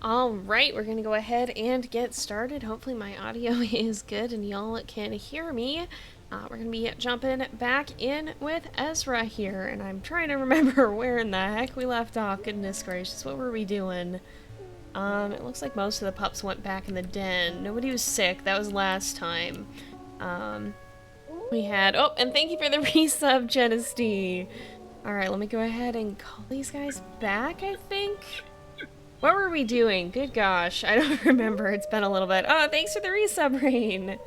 Alright, we're gonna go ahead and get started. Hopefully my audio is good and y'all can hear me. We're gonna be jumping back in with Ezra here, and I'm trying to remember where in the heck we left off. Goodness gracious, what were we doing? It looks like most of the pups went back in the den. Nobody was sick, that was last time. We had, oh, and thank you for the resub, Genesty. Alright, let me go ahead and call these guys back, I think. What were we doing? Good gosh, I don't remember. It's been a little bit. Oh, thanks for the resub, Rain.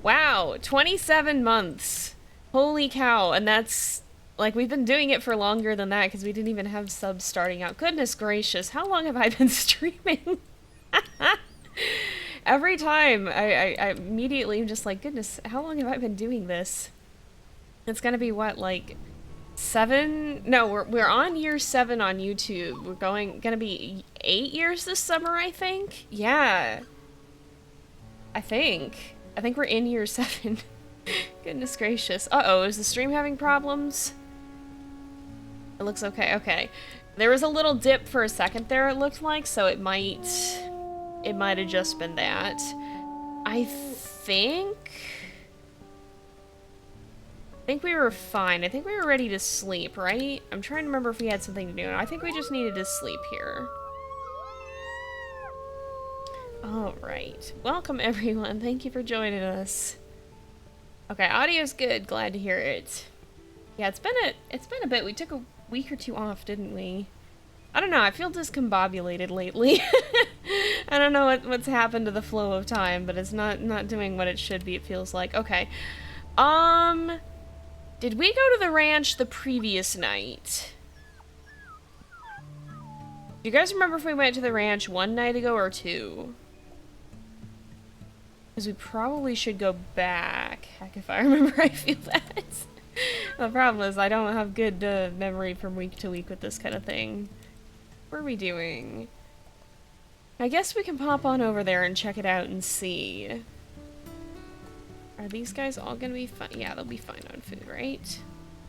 Wow, 27 months. Holy cow, and that's, like, we've been doing it for longer than that because we didn't even have subs starting out. Goodness gracious, how long have I been streaming? Every time, I immediately am just like, goodness, how long have I been doing this? It's gonna be what, like... 7? No, we're on year 7 on YouTube. We're gonna be 8 years this summer, I think. Yeah, I think we're in year 7. Goodness gracious. Uh-oh, is the stream having problems? It looks okay. Okay, there was a little dip for a second there. It looked like, so it might have just been that. I think we were fine. I think we were ready to sleep, right? I'm trying to remember if we had something to do. I think we just needed to sleep here. Alright. Welcome, everyone. Thank you for joining us. Okay, audio's good. Glad to hear it. Yeah, it's been a bit. We took a week or two off, didn't we? I don't know. I feel discombobulated lately. I don't know what's happened to the flow of time, but it's not doing what it should be, it feels like. Okay. Did we go to the ranch the previous night? Do you guys remember if we went to the ranch one night ago or two? Because we probably should go back. Heck, if I remember, I feel that. The problem is I don't have good memory from week to week with this kind of thing. What are we doing? I guess we can pop on over there and check it out and see. Are these guys all gonna be fine? Yeah, they'll be fine on food, right?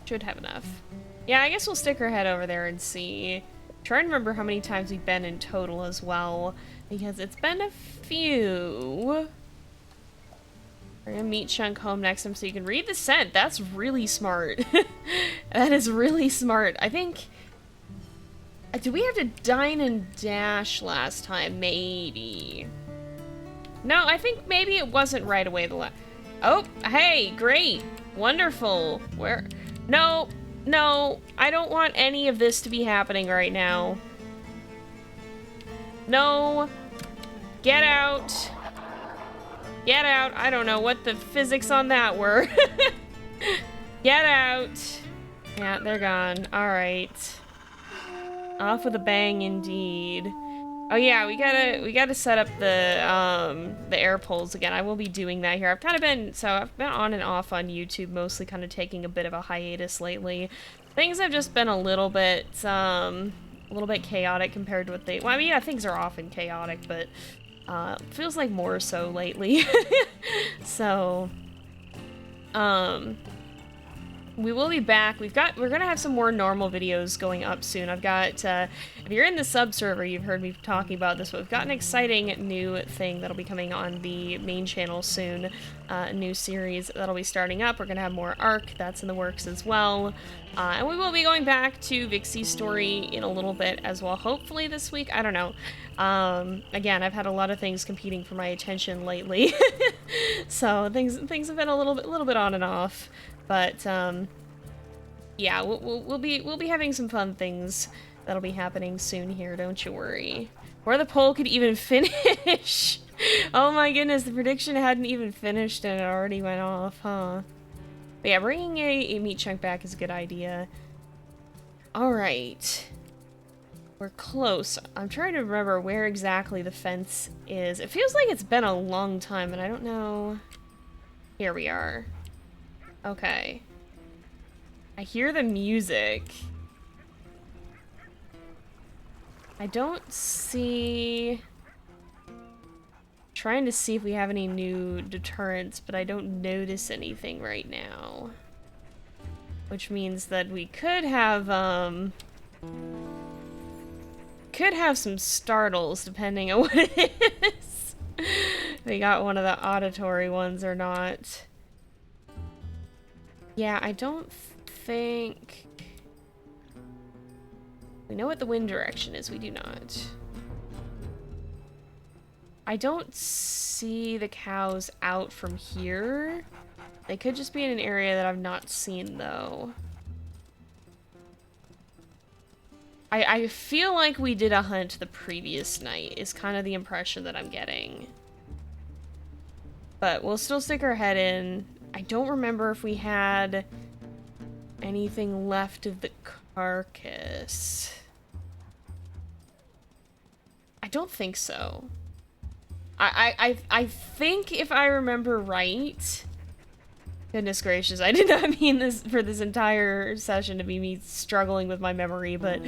Should have enough. Yeah, I guess we'll stick our head over there and see. Try and remember how many times we've been in total as well, because it's been a few. We're gonna meet Chunk home next time so you can read the scent. That's really smart. That is really smart. I think... did we have to dine and dash last time? Maybe. No, I think maybe it wasn't right away the last... Oh, hey, great. Wonderful. Where? No, no, I don't want any of this to be happening right now. No. Get out. Get out. I don't know what the physics on that were. Get out. Yeah, they're gone. Alright. Off with a bang indeed. Oh yeah, we gotta set up the air poles again. I will be doing that here. I've been on and off on YouTube, mostly kind of taking a bit of a hiatus lately. Things have just been a little bit chaotic compared to what they, well, I mean, yeah, things are often chaotic, but feels like more so lately. So, we will be back. We're gonna have some more normal videos going up soon. I've got, if you're in the sub server, you've heard me talking about this, but we've got an exciting new thing that'll be coming on the main channel soon. A new series that'll be starting up. We're gonna have more ARC, that's in the works as well. And we will be going back to Vixie's story in a little bit as well, hopefully this week, I don't know. Again, I've had a lot of things competing for my attention lately. So things have been a little bit on and off. But, yeah, we'll be having some fun things that'll be happening soon here, don't you worry. Or the poll could even finish! Oh my goodness, the prediction hadn't even finished and it already went off, huh? But yeah, bringing a meat chunk back is a good idea. Alright. We're close. I'm trying to remember where exactly the fence is. It feels like it's been a long time and I don't know... Here we are. Okay. I hear the music. I don't see... Trying to see if we have any new deterrents, but I don't notice anything right now. Which means that we could have could have some startles depending on what it is. We got one of the auditory ones or not. Yeah, I don't think... We know what the wind direction is, we do not. I don't see the cows out from here. They could just be in an area that I've not seen, though. I feel like we did a hunt the previous night, is kind of the impression that I'm getting. But we'll still stick our head in. I don't remember if we had anything left of the carcass. I don't think so. I think if I remember right... Goodness gracious, I did not mean this for this entire session to be me struggling with my memory, but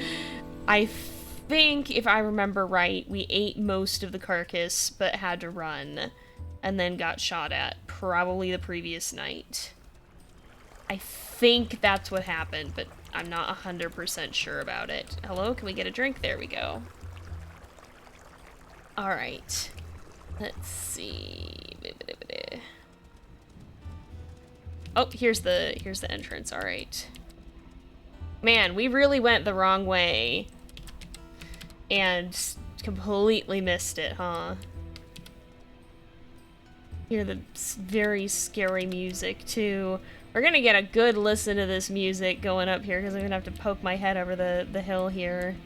I think if I remember right, we ate most of the carcass but had to run and then got shot at probably the previous night. I think that's what happened, but I'm not 100% sure about it. Hello, can we get a drink? There we go. Alright. Let's see. Oh, here's the entrance. All right. Man, we really went the wrong way and completely missed it, huh? Hear the very scary music too. We're gonna get a good listen to this music going up here because I'm gonna have to poke my head over the hill here.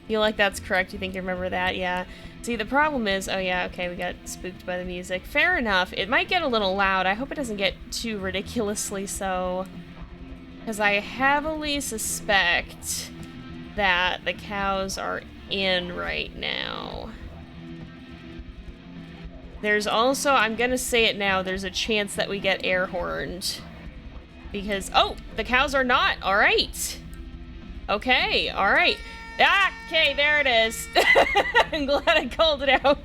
Feel like that's correct. You think you remember that? Yeah. See, the problem is, oh yeah, okay, we got spooked by the music. Fair enough. It might get a little loud. I hope it doesn't get too ridiculously so. Because I heavily suspect that the cows are in right now. There's also, I'm gonna say it now, there's a chance that we get air horned. Because, oh, the cows are not. All right. Okay, all right. Ah, okay, there it is. I'm glad I called it out.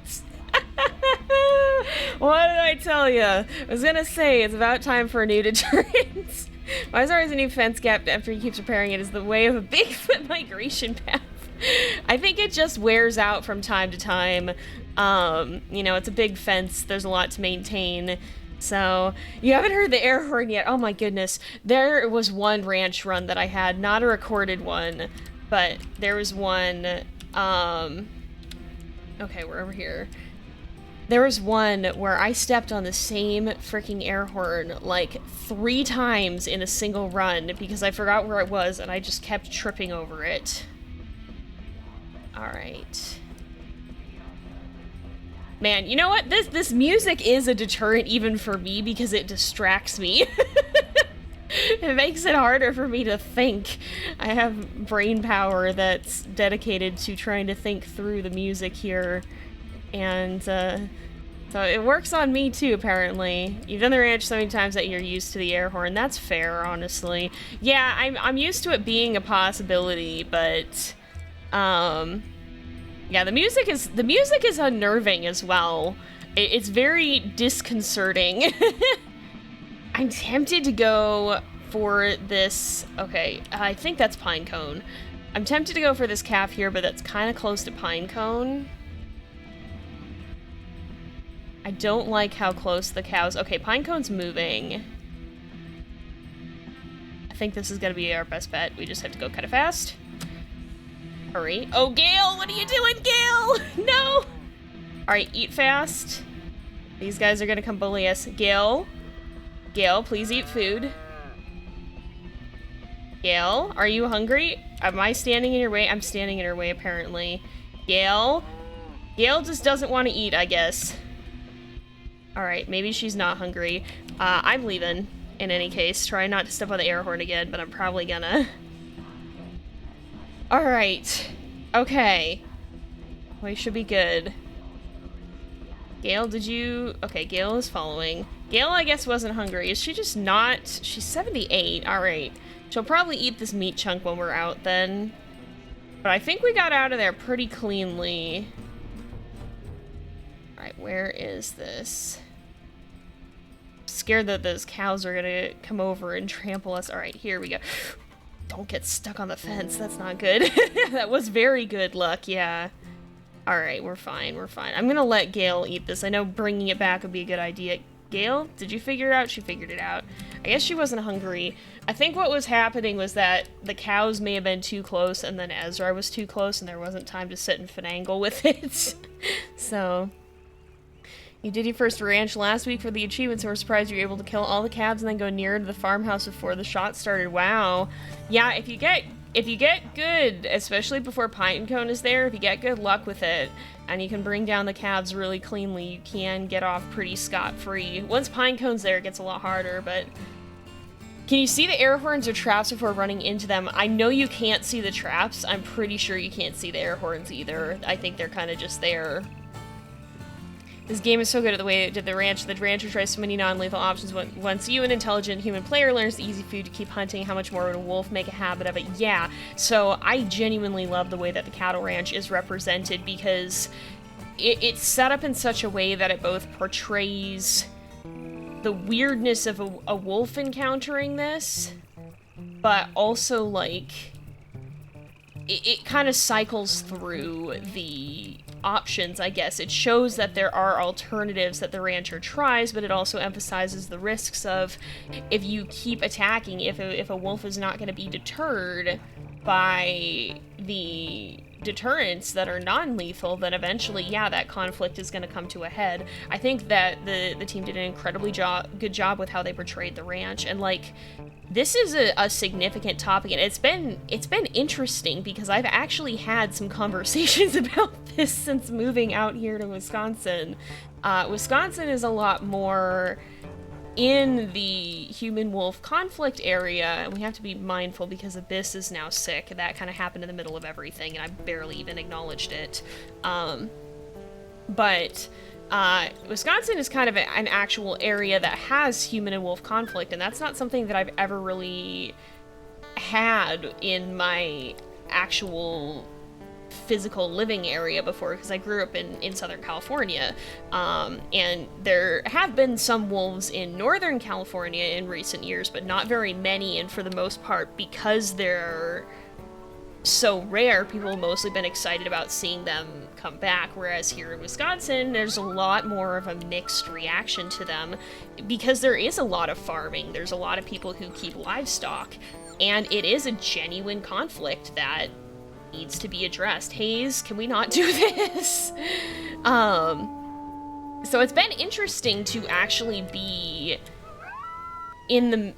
What did I tell you? I was gonna say, it's about time for a new deterrent. Why is there always a new fence gap after he keeps repairing it? Is the way of a Bigfoot migration path. I think it just wears out from time to time. You know, it's a big fence. There's a lot to maintain. So, you haven't heard the air horn yet. Oh my goodness. There was one ranch run that I had, not a recorded one. But there was one, okay, we're over here. There was one where I stepped on the same freaking air horn like 3 times in a single run because I forgot where it was and I just kept tripping over it. Alright. Man, you know what? This music is a deterrent even for me because it distracts me. It makes it harder for me to think. I have brain power that's dedicated to trying to think through the music here. And, so it works on me too, apparently. You've done the ranch so many times that you're used to the air horn. That's fair, honestly. Yeah, I'm used to it being a possibility, but, yeah, the music is unnerving as well. It's very disconcerting. I'm tempted to go for this... Okay, I think that's pine cone. I'm tempted to go for this calf here, but that's kind of close to pine cone. I don't like how close the cows... Okay, pine cone's moving. I think this is going to be our best bet. We just have to go kind of fast. Hurry. Oh, Gale! What are you doing, Gale? No! Alright, eat fast. These guys are going to come bully us. Gale? Gale, please eat food. Gale, are you hungry? Am I standing in your way? I'm standing in her way, apparently. Gale? Gale just doesn't want to eat, I guess. Alright, maybe she's not hungry. I'm leaving, in any case. Try not to step on the air horn again, but I'm probably gonna. Alright. Okay. We should be good. Gale, did you... Okay, Gale is following. Gale, I guess, wasn't hungry. Is she just not... She's 78. Alright. She'll probably eat this meat chunk when we're out, then. But I think we got out of there pretty cleanly. Alright, where is this? I'm scared that those cows are gonna come over and trample us. Alright, here we go. Don't get stuck on the fence. That's not good. That was very good luck, yeah. Alright, we're fine, we're fine. I'm gonna let Gale eat this. I know bringing it back would be a good idea. Gale, did you figure it out? She figured it out. I guess she wasn't hungry. I think what was happening was that the cows may have been too close, and then Ezra was too close, and there wasn't time to sit and finagle with it. So... You did your first ranch last week for the achievement, so we're surprised you were able to kill all the calves and then go nearer to the farmhouse before the shot started. Wow. Yeah, if you get good, especially before Pinecone is there, if you get good luck with it, and you can bring down the calves really cleanly, you can get off pretty scot-free. Once Pinecone's there, it gets a lot harder, but... Can you see the air horns or traps before running into them? I know you can't see the traps. I'm pretty sure you can't see the air horns either. I think they're kind of just there. This game is so good at the way it did the ranch. The rancher tries so many non-lethal options. Once you, an intelligent human player, learns the easy food to keep hunting, how much more would a wolf make a habit of it? Yeah, so I genuinely love the way that the cattle ranch is represented because it's set up in such a way that it both portrays the weirdness of a wolf encountering this, but also, like, it kind of cycles through the options, I guess. It shows that there are alternatives that the rancher tries, but it also emphasizes the risks of if you keep attacking, if a wolf is not going to be deterred by the deterrents that are non-lethal, then eventually, yeah, that conflict is going to come to a head. I think that the team did an incredibly good job with how they portrayed the ranch, and like, this is a significant topic, and it's been interesting because I've actually had some conversations about this since moving out here to Wisconsin. Wisconsin is a lot more in the human-wolf conflict area, and we have to be mindful because Abyss is now sick. That kind of happened in the middle of everything, and I barely even acknowledged it. Wisconsin is kind of an actual area that has human and wolf conflict, and that's not something that I've ever really had in my actual physical living area before, because I grew up in Southern California, and there have been some wolves in Northern California in recent years, but not very many, and for the most part, because they're so rare, people have mostly been excited about seeing them come back, whereas here in Wisconsin, there's a lot more of a mixed reaction to them, because there is a lot of farming, there's a lot of people who keep livestock, and it is a genuine conflict that needs to be addressed. Hayes, can we not do this? So it's been interesting to actually be in an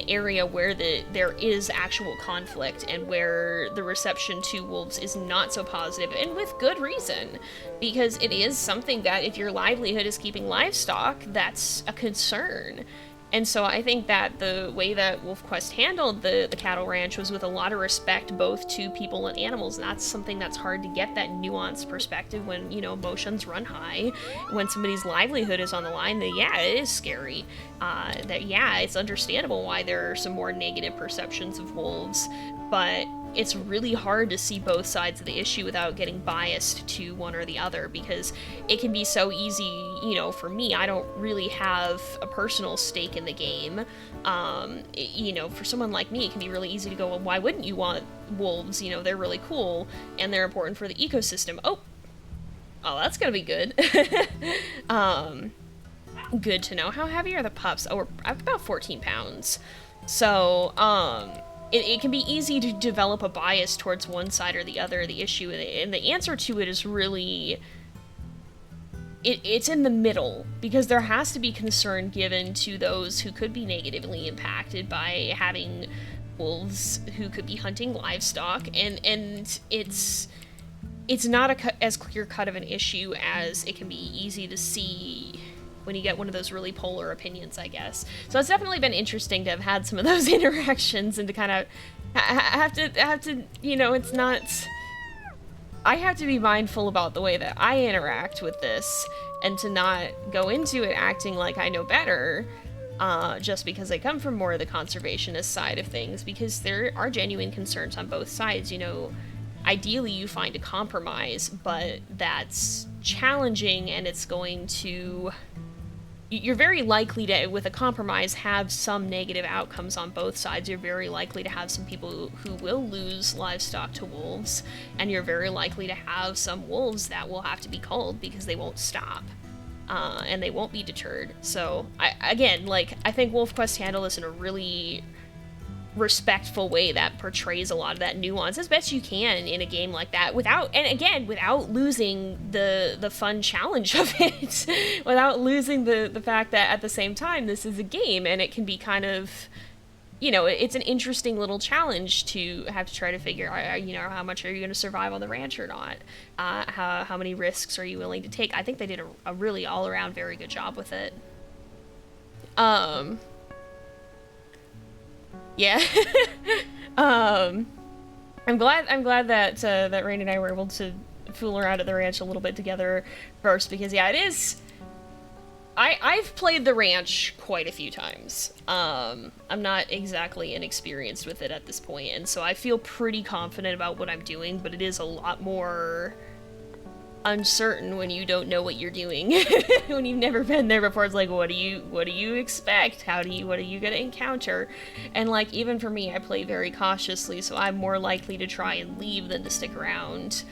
area where there is actual conflict and where the reception to wolves is not so positive, and with good reason, because it is something that if your livelihood is keeping livestock, that's a concern. And so I think that the way that WolfQuest handled the cattle ranch was with a lot of respect both to people and animals, and that's something that's hard to get, that nuanced perspective when, you know, emotions run high. When somebody's livelihood is on the line, then yeah, it is scary. That yeah, it's understandable why there are some more negative perceptions of wolves, but it's really hard to see both sides of the issue without getting biased to one or the other, because it can be so easy, you know, for me, I don't really have a personal stake in the game. You know, for someone like me, it can be really easy to go, well, why wouldn't you want wolves? You know, they're really cool, and they're important for the ecosystem. Oh, that's gonna be good. Good to know. How heavy are the pups? Oh, we're about 14 pounds. So, it can be easy to develop a bias towards one side or the other of the issue, and the answer to it is really, it's in the middle, because there has to be concern given to those who could be negatively impacted by having wolves who could be hunting livestock, and it's not as clear-cut of an issue as it can be easy to see when you get one of those really polar opinions, I guess. So it's definitely been interesting to have had some of those interactions and to kind of have to, you know, it's not... I have to be mindful about the way that I interact with this and to not go into it acting like I know better, just because I come from more of the conservationist side of things, because there are genuine concerns on both sides, you know. Ideally, you find a compromise, but that's challenging, and it's going to you're very likely to, with a compromise, have some negative outcomes on both sides. You're very likely to have some people who will lose livestock to wolves, and you're very likely to have some wolves that will have to be culled because they won't stop. And they won't be deterred. So, I think WolfQuest handled this in a really respectful way that portrays a lot of that nuance as best you can in a game like that, without losing the fun challenge of it, without losing the fact that at the same time this is a game and it can be kind of, you know, it's an interesting little challenge to have to try to figure out, you know, how much are you going to survive on the ranch or not? How many risks are you willing to take? I think they did a really all-around very good job with it. Yeah. I'm glad that that Rain and I were able to fool around at the ranch a little bit together first, because yeah, it is. I've played the ranch quite a few times. I'm not exactly inexperienced with it at this point, and so I feel pretty confident about what I'm doing, but it is a lot more uncertain when you don't know what you're doing. When you've never been there before, it's like, what do you expect? What are you gonna encounter? And like, even for me, I play very cautiously, so I'm more likely to try and leave than to stick around.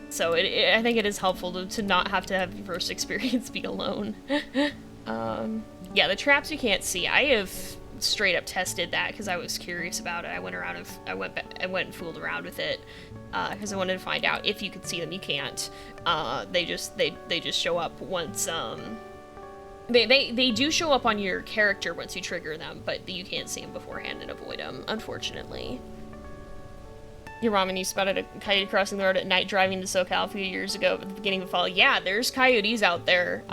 So I think it is helpful to not have to have your first experience be alone. Yeah, the traps you can't see. I have straight up tested that because I was curious about it. I went and fooled around with it because I wanted to find out if you could see them. You can't. They just show up once. They do show up on your character once you trigger them, but you can't see them beforehand and avoid them, unfortunately. Your ramen, you spotted a coyote crossing the road at night driving to SoCal a few years ago at the beginning of the fall. Yeah, there's coyotes out there.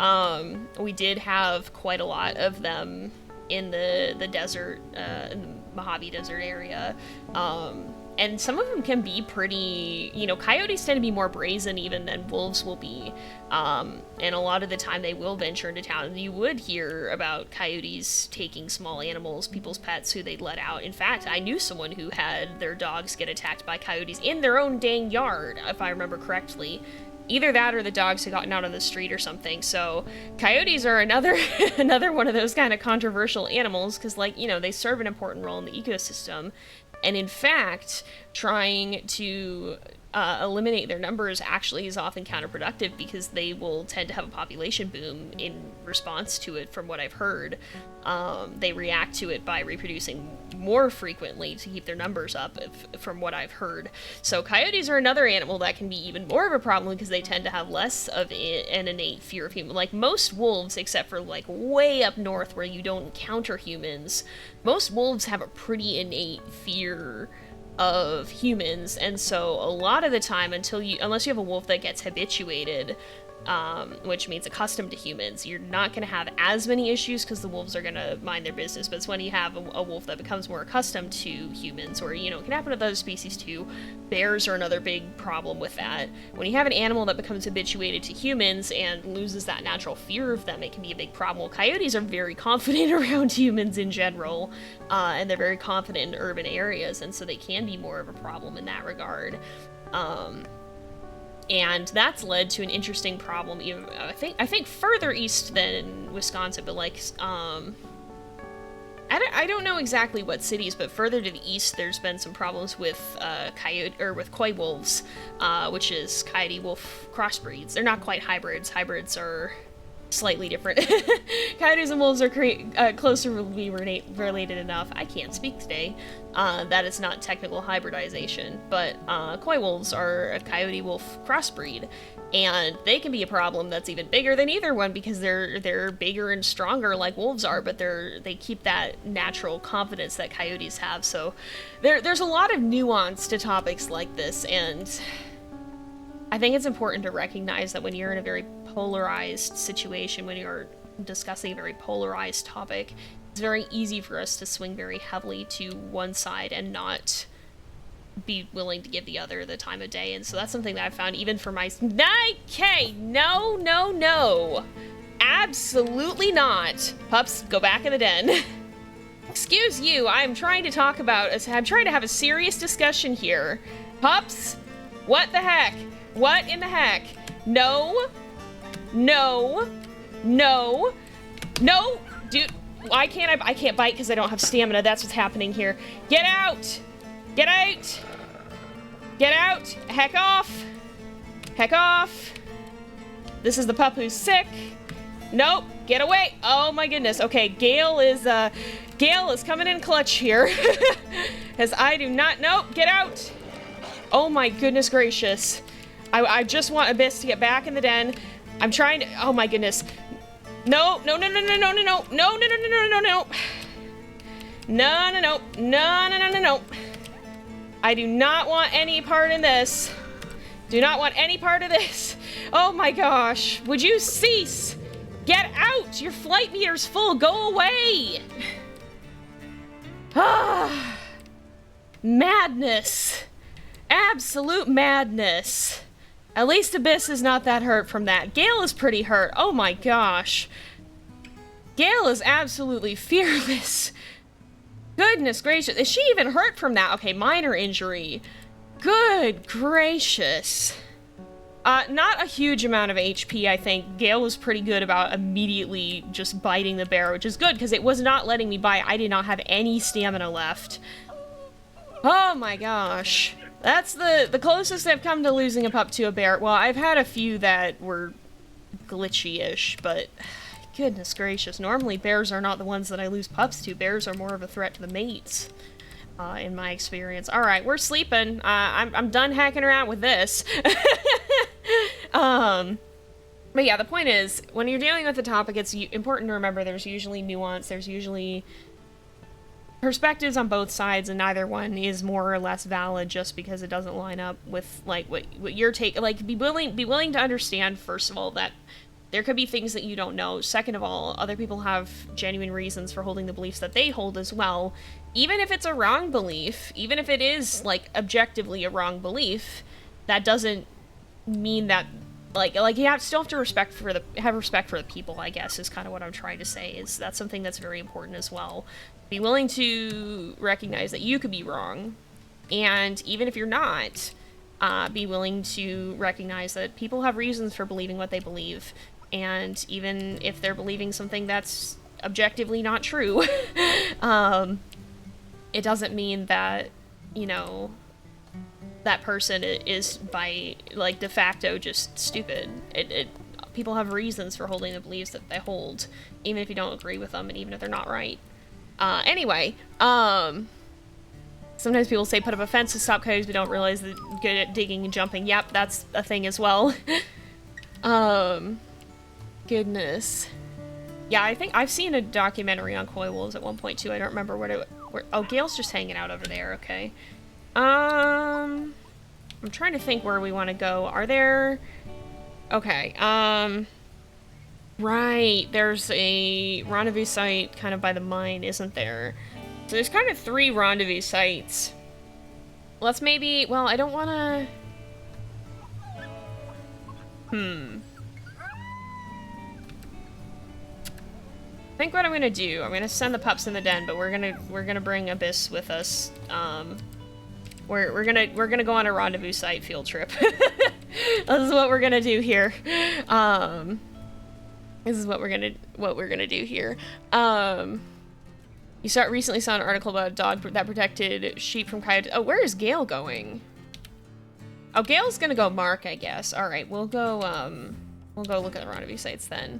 We did have quite a lot of them in the desert, in the Mojave Desert area. And some of them can be pretty, you know, coyotes tend to be more brazen even than wolves will be. And a lot of the time they will venture into town. And you would hear about coyotes taking small animals, people's pets who they'd let out. In fact, I knew someone who had their dogs get attacked by coyotes in their own dang yard, if I remember correctly. Either that or the dogs had gotten out on the street or something. So coyotes are another one of those kind of controversial animals because, like, you know, they serve an important role in the ecosystem. And in fact, trying to eliminate their numbers actually is often counterproductive because they will tend to have a population boom in response to it, from what I've heard. They react to it by reproducing more frequently to keep their numbers up, from what I've heard. So coyotes are another animal that can be even more of a problem because they tend to have less of an innate fear of humans. Like most wolves, except for like way up north where you don't encounter humans, most wolves have a pretty innate fear of humans, and so a lot of the time, unless you have a wolf that gets habituated, which means accustomed to humans, you're not going to have as many issues because the wolves are going to mind their business. But it's when you have a wolf that becomes more accustomed to humans, or, you know, it can happen with other species too. Bears are another big problem with that. When you have an animal that becomes habituated to humans and loses that natural fear of them, it can be a big problem. Well, coyotes are very confident around humans in general, and they're very confident in urban areas, and so they can be more of a problem in that regard. And that's led to an interesting problem, even I think further east than Wisconsin, but like I don't know exactly what cities, but further to the east, there's been some problems with coy wolves, which is coyote wolf crossbreeds. They're not quite hybrids. Hybrids are slightly different. Coyotes and wolves are closely related enough. I can't speak today. That is not technical hybridization, but coy wolves are a coyote-wolf crossbreed, and they can be a problem that's even bigger than either one because they're bigger and stronger like wolves are, but they keep that natural confidence that coyotes have. So there's a lot of nuance to topics like this, and I think it's important to recognize that when you're in a very polarized situation, when you're discussing a very polarized topic, it's very easy for us to swing very heavily to one side and not be willing to give the other the time of day. And so that's something that I've found even for my... Okay, no. Absolutely not. Pups, go back in the den. Excuse you, I'm trying to have a serious discussion here. Pups, what the heck? What in the heck? No. No. No! Dude, why can't I can't bite because I don't have stamina. That's what's happening here. Get out! Get out! Get out! Heck off! Heck off! This is the pup who's sick. Nope, get away! Oh my goodness. Okay, Gale is coming in clutch here. As I do not, nope, get out! Oh my goodness gracious. I just want Abyss to get back in the den. I'm trying to, oh my goodness. No, no, no, no, no, no, no, no, no, no, no, no, no, no, no. No, no, no, no, no, no, no, no. I do not want any part in this. Do not want any part of this. Oh my gosh. Would you cease? Get out! Your flight meter's full. Go away! Ah. Madness. Absolute madness. At least Abyss is not that hurt from that. Gale is pretty hurt. Oh my gosh. Gale is absolutely fearless. Goodness gracious. Is she even hurt from that? Okay, minor injury. Good gracious. Not a huge amount of HP, I think. Gale was pretty good about immediately just biting the bear, which is good, because it was not letting me bite. I did not have any stamina left. Oh my gosh. That's the closest I've come to losing a pup to a bear. Well, I've had a few that were glitchy-ish, but goodness gracious. Normally, bears are not the ones that I lose pups to. Bears are more of a threat to the mates, in my experience. Alright, we're sleeping. I'm done hacking around with this. But yeah, the point is, when you're dealing with the topic, it's important to remember there's usually nuance, there's usually perspectives on both sides, and neither one is more or less valid just because it doesn't line up with, like, what your take, like, be willing to understand, first of all, that there could be things that you don't know. Second of all, other people have genuine reasons for holding the beliefs that they hold as well. Even if it's a wrong belief, even if it is, like, objectively a wrong belief, that doesn't mean that, like you still have to have respect for the people, I guess, is kind of what I'm trying to say, is that's something that's very important as well. Be willing to recognize that you could be wrong, and even if you're not, be willing to recognize that people have reasons for believing what they believe, and even if they're believing something that's objectively not true, it doesn't mean that, you know, that person is by, like, de facto just stupid. People have reasons for holding the beliefs that they hold, even if you don't agree with them, and even if they're not right. Anyway, sometimes people say put up a fence to stop coyotes, but don't realize they're good at digging and jumping. Yep, that's a thing as well. Goodness. Yeah, I think I've seen a documentary on coy wolves at one point too. I don't remember where oh, Gale's just hanging out over there, okay. I'm trying to think where we want to go. Are there... Okay, right, there's a rendezvous site kind of by the mine, isn't there? So there's kind of 3 rendezvous sites. Let's maybe... Well, I don't want to... I think what I'm gonna do, I'm gonna send the pups in the den, but we're gonna bring Abyss with us. We're gonna go on a rendezvous site field trip. This is what we're gonna do here. This is what we're gonna do here. You recently saw an article about a dog that protected sheep from coyotes. Oh, where is Gale going? Oh, Gale's gonna go mark, I guess. All right, we'll go look at the rendezvous sites then.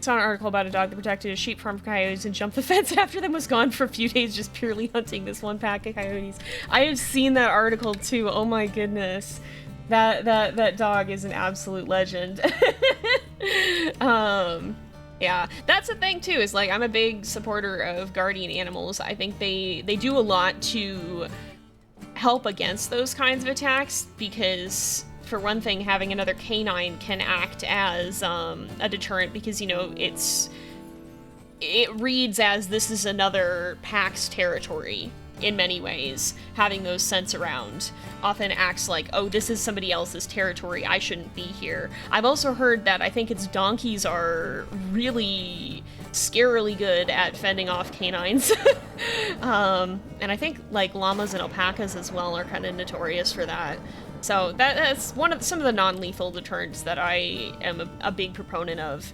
Saw an article about a dog that protected a sheep from coyotes and jumped the fence after them was gone for a few days, just purely hunting this one pack of coyotes. I have seen that article too. Oh my goodness. That dog is an absolute legend. Yeah, that's the thing too, is like, I'm a big supporter of guardian animals. I think they do a lot to help against those kinds of attacks, because for one thing, having another canine can act as a deterrent, because, you know, it reads as this is another pack's territory in many ways. Having those scents around often acts like, oh, this is somebody else's territory, I shouldn't be here. I've also heard that I think it's donkeys are really scarily good at fending off canines. And I think like llamas and alpacas as well are kind of notorious for that. So that's some of the non-lethal deterrents that I am a big proponent of.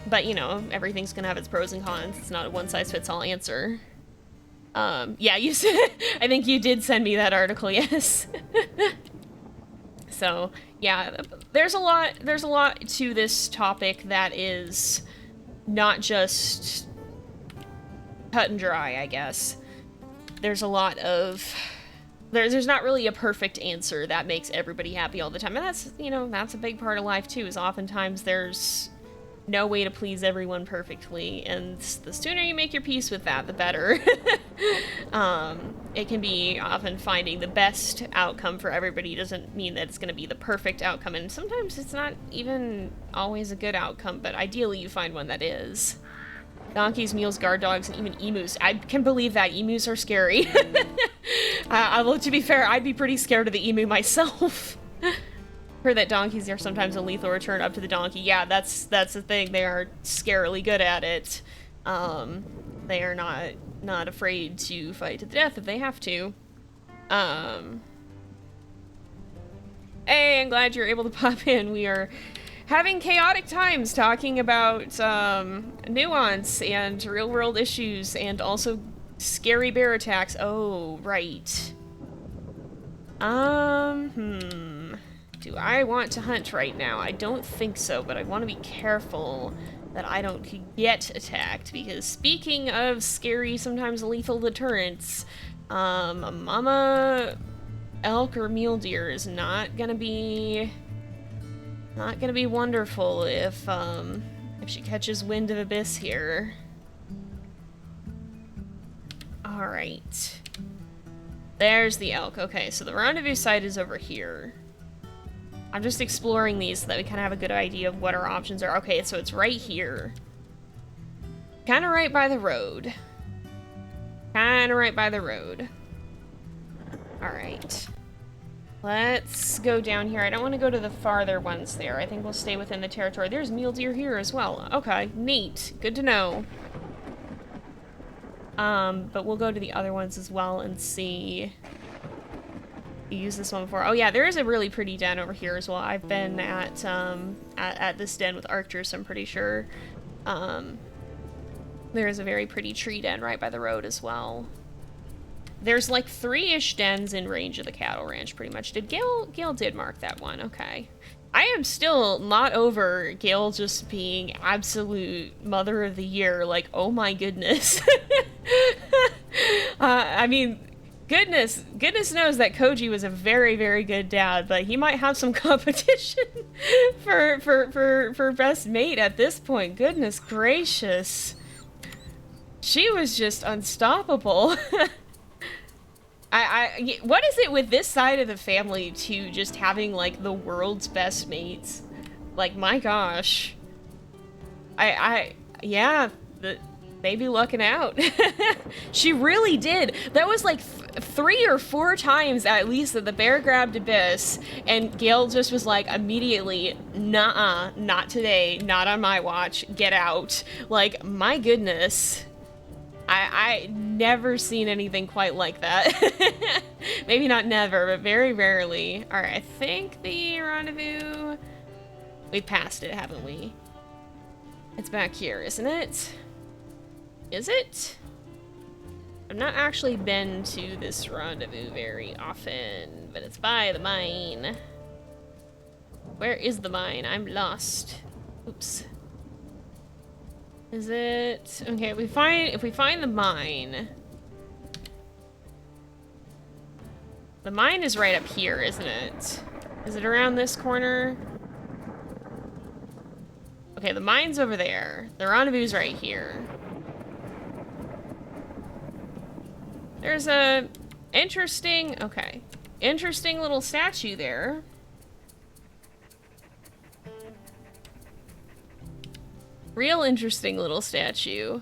But you know, everything's gonna have its pros and cons. It's not a one-size-fits-all answer. Yeah, you said, I think you did send me that article, yes. So, yeah, there's a lot to this topic that is not just cut and dry, I guess. There's a lot of... There's not really a perfect answer that makes everybody happy all the time. And that's, you know, that's a big part of life, too, is oftentimes there's no way to please everyone perfectly, and the sooner you make your peace with that, the better. It can be often finding the best outcome for everybody doesn't mean that it's going to be the perfect outcome, and sometimes it's not even always a good outcome, but ideally you find one that is. Donkeys, mules, guard dogs, and even emus. I can believe that. Emus are scary. Well, to be fair, I'd be pretty scared of the emu myself. Heard that donkeys are sometimes a lethal return up to the donkey. Yeah, that's the thing. They are scarily good at it. They are not afraid to fight to the death if they have to. Hey, I'm glad you're able to pop in. We are having chaotic times talking about nuance and real-world issues and also scary bear attacks. Oh, right. Do I want to hunt right now? I don't think so, but I want to be careful that I don't get attacked, because speaking of scary, sometimes lethal deterrents, a mama elk or mule deer is not gonna be wonderful if she catches wind of Abyss here. Alright. There's the elk. Okay, so the rendezvous site is over here. I'm just exploring these so that we kind of have a good idea of what our options are. Okay, so it's right here. Kind of right by the road. Kind of right by the road. Alright. Let's go down here. I don't want to go to the farther ones there. I think we'll stay within the territory. There's mule deer here as well. Okay, neat. Good to know. But we'll go to the other ones as well and see... Use this one before. Oh yeah, there is a really pretty den over here as well. I've been at this den with Arcturs, I'm pretty sure. There is a very pretty tree den right by the road as well. There's like 3-ish dens in range of the cattle ranch, pretty much. Gale did mark that one, okay. I am still not over Gale just being absolute mother of the year, like, oh my goodness. I mean, goodness knows that Koji was a very, very good dad, but he might have some competition for best mate at this point. Goodness gracious. She was just unstoppable. What is it with this side of the family to just having like the world's best mates? Like, my gosh. Yeah, they be lucking out. She really did. That was like 3 or 4 times at least that the bear grabbed Abyss, and Gale just was like immediately, nuh-uh, not today, not on my watch, get out. Like, my goodness. I never seen anything quite like that. Maybe not never, but very rarely. Alright, I think the rendezvous... We've passed it, haven't we? It's back here, isn't it? Is it? I've not actually been to this rendezvous very often, but it's by the mine. Where is the mine? I'm lost. Oops. Is it... Okay, if we find the mine... The mine is right up here, isn't it? Is it around this corner? Okay, the mine's over there. The rendezvous's right here. There's a interesting... Okay. Interesting little statue there. Real interesting little statue.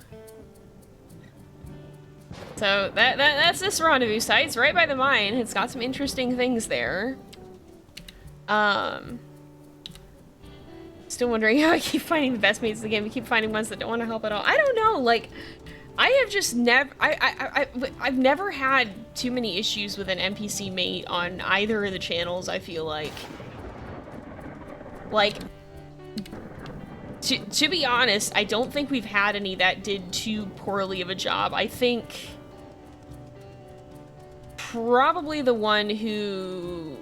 So that's this rendezvous site. It's right by the mine. It's got some interesting things there. Still wondering how I keep finding the best mates in the game. I keep finding ones that don't want to help at all. I don't know, like, I have just never, I've never had too many issues with an NPC mate on either of the channels, I feel like. Like, to be honest, I don't think we've had any that did too poorly of a job. I think probably the one who...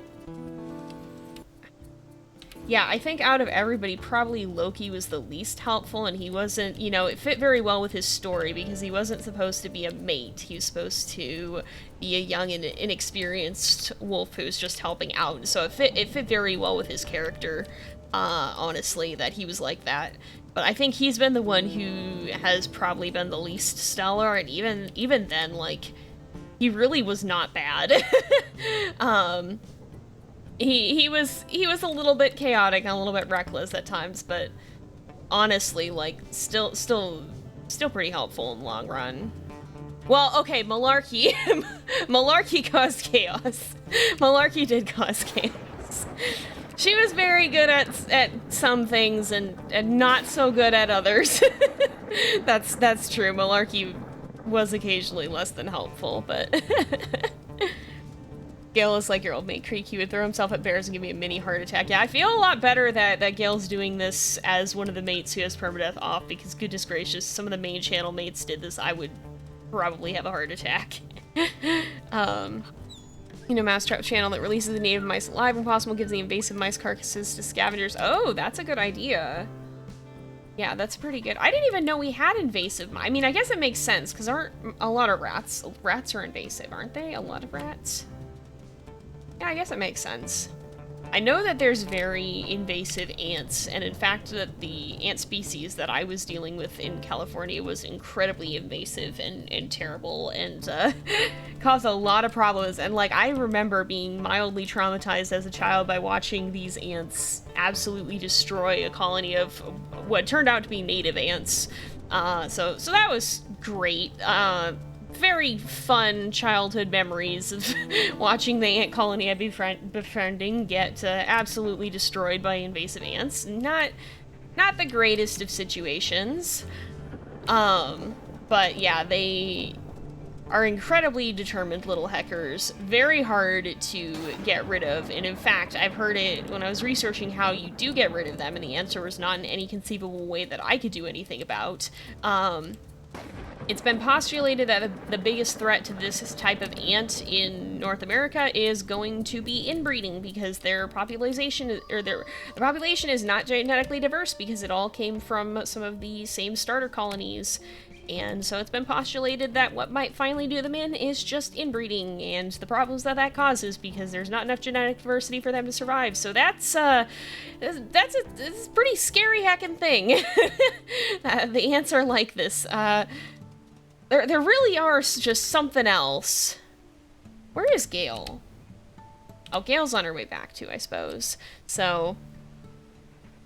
Yeah, I think out of everybody, probably Loki was the least helpful, and he wasn't, you know, it fit very well with his story because he wasn't supposed to be a mate. He was supposed to be a young and inexperienced wolf who was just helping out. So it fit very well with his character, honestly, that he was like that. But I think he's been the one who has probably been the least stellar, and even then, like, he really was not bad. He was a little bit chaotic and a little bit reckless at times, but honestly, like, still pretty helpful in the long run. Well, okay, Malarkey. Malarkey caused chaos. Malarkey did cause chaos. She was very good at some things and not so good at others. That's true. Malarkey was occasionally less than helpful, but... Gale is like your old mate Creek. He would throw himself at bears and give me a mini heart attack. Yeah, I feel a lot better that Gale's doing this as one of the mates who has permadeath off, because goodness gracious, some of the main channel mates did this, I would probably have a heart attack. You know, Mousetrap channel that releases the native mice alive when possible, gives the invasive mice carcasses to scavengers. Oh, that's a good idea. Yeah, that's pretty good. I didn't even know we had invasive mice. I mean, I guess it makes sense, because aren't a lot of rats... Rats are invasive, aren't they? A lot of rats? Yeah, I guess it makes sense. I know that there's very invasive ants, and in fact that the ant species that I was dealing with in California was incredibly invasive and terrible, and caused a lot of problems. And like, I remember being mildly traumatized as a child by watching these ants absolutely destroy a colony of what turned out to be native ants. So that was great. Very fun childhood memories of watching the ant colony I'd be befriending get absolutely destroyed by invasive ants. Not the greatest of situations. But yeah, they are incredibly determined little heckers, very hard to get rid of, and in fact, I've heard it when I was researching how you do get rid of them, and the answer was not in any conceivable way that I could do anything about. It's been postulated that the biggest threat to this type of ant in North America is going to be inbreeding, because their population is not genetically diverse, because it all came from some of the same starter colonies. And so it's been postulated that what might finally do them in is just inbreeding, and the problems that causes, because there's not enough genetic diversity for them to survive. So that's a pretty scary heckin' thing. The ants are like this. There really are just something else. Where is Gale? Oh, Gale's on her way back too, I suppose. So,